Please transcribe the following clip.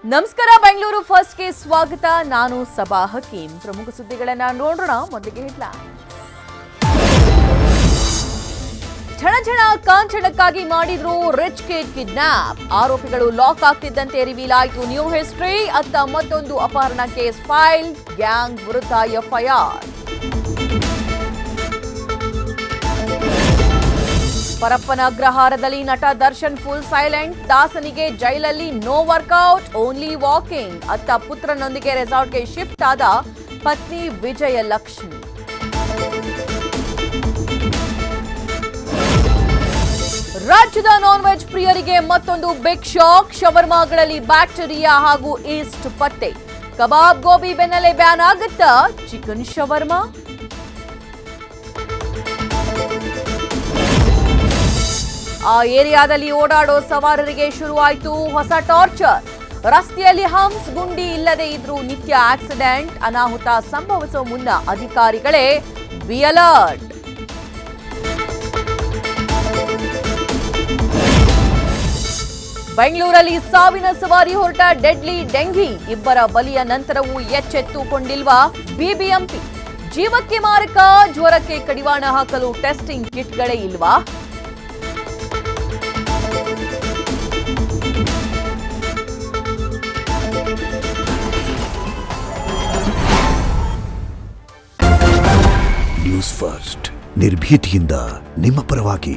ನಮಸ್ಕಾರ, ಬೆಂಗಳೂರು ಫಸ್ಟ್ಗೆ ಸ್ವಾಗತ. ನಾನು ಸಬಾ ಹಕೀಂ. ಪ್ರಮುಖ ಸುದ್ದಿಗಳನ್ನ ನೋಡೋಣ. ಮೊದಲಿಗೆ ಹೆಡ್ಲೈನ್ಸ್. ಝಣಝಣ ಕಾಂಚನಕ್ಕಾಗಿ ಮಾಡಿದ್ರು ರಿಚ್ ಕಿಡ್ ಕಿಡ್ನಾಪ್. ಆರೋಪಿಗಳು ಲಾಕ್ ಆಗ್ತಿದ್ದಂತೆ ರಿವೀಲ್ ಆಯಿತು ನ್ಯೂ ಹಿಸ್ಟ್ರಿ. ಅತ್ತ ಮತ್ತೊಂದು ಅಪಹರಣ ಕೇಸ್ ಫೈಲ್. ಗ್ಯಾಂಗ್ ವಿರುದ್ಧ ಎಫ್ಐಆರ್. ಪರಪ್ಪನ ಅಗ್ರಹಾರದಲ್ಲಿ ನಟ ದರ್ಶನ್ ಫುಲ್ ಸೈಲೆಂಟ್. ದಾಸನಿಗೆ ಜೈಲಲ್ಲಿ ನೋ ವರ್ಕೌಟ್, ಓನ್ಲಿ ವಾಕಿಂಗ್. ಅತ್ತ ಪುತ್ರನೊಂದಿಗೆ ರೆಸಾರ್ಟ್ಗೆ ಶಿಫ್ಟ್ ಆದ ಪತ್ನಿ ವಿಜಯಲಕ್ಷ್ಮಿ. ರಾಜ್ಯದ ನಾನ್ ವೆಜ್ ಪ್ರಿಯರಿಗೆ ಮತ್ತೊಂದು ಬಿಗ್ ಶಾಕ್. ಶವರ್ಮಾಗಳಲ್ಲಿ ಬ್ಯಾಕ್ಟೀರಿಯಾ ಹಾಗೂ ಈಸ್ಟ್ ಪತ್ತೆ. ಕಬಾಬ್, ಗೋಬಿ ಬೆನ್ನಲ್ಲೇ ಬ್ಯಾನ್ ಆಗುತ್ತಾ ಚಿಕನ್ ಶವರ್ಮಾ? ಆ ಏರಿಯಾದಲ್ಲಿ ಓಡಾಡೋ ಸವಾರರಿಗೆ ಶುರುವಾಯಿತು ಹೊಸ ಟಾರ್ಚರ್. ರಸ್ತೆಯಲ್ಲಿ ಹಂಪ್ಸ್, ಗುಂಡಿ ಇಲ್ಲದೆ ಇದ್ರೂ ನಿತ್ಯ ಆಕ್ಸಿಡೆಂಟ್. ಅನಾಹುತ ಸಂಭವಿಸುವ ಮುನ್ನ ಅಧಿಕಾರಿಗಳೇ ಬಿ ಅಲರ್ಟ್. ಬೆಂಗಳೂರಲ್ಲಿ ಸಾವಿನ ಸವಾರಿ ಹೊರಟ ಡೆಡ್ಲಿ ಡೆಂಗಿ. ಇಬ್ಬರ ಬಲಿಯ ನಂತರವೂ ಎಚ್ಚೆತ್ತುಕೊಂಡಿಲ್ವಾ ಬಿಬಿಎಂಪಿ? ಜೀವಕ್ಕೆ ಮಾರಕ, ಜ್ವರಕ್ಕೆ ಕಡಿವಾಣ ಹಾಕಲು ಟೆಸ್ಟಿಂಗ್ ಕಿಟ್ಗಳೇ ಇಲ್ವಾ? ನ್ಯೂಸ್ ಫಸ್ಟ್, ನಿರ್ಭೀತಿಯಿಂದ ನಿಮ್ಮ ಪರವಾಗಿ.